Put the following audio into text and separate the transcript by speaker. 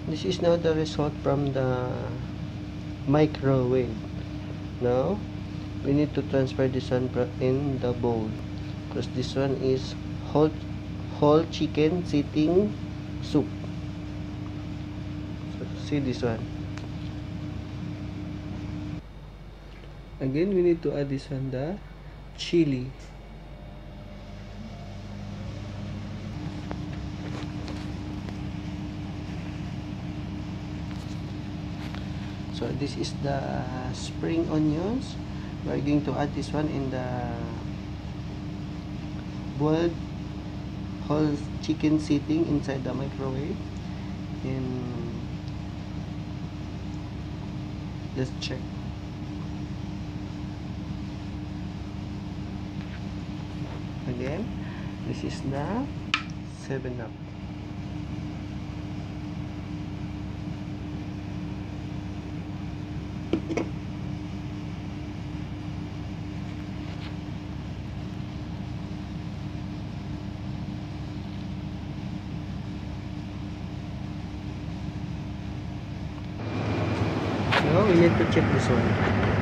Speaker 1: This is now the result from the microwave. Now we need to transfer this one in the bowl, because this one is whole chicken sitting soup. So see this one. Again, we need to add this one, the chili. So this is the spring onions. We are going to add this one in the boiled whole chicken sitting inside the microwave. And let's check. Again, this is the 7-Up. Now we need to check this one.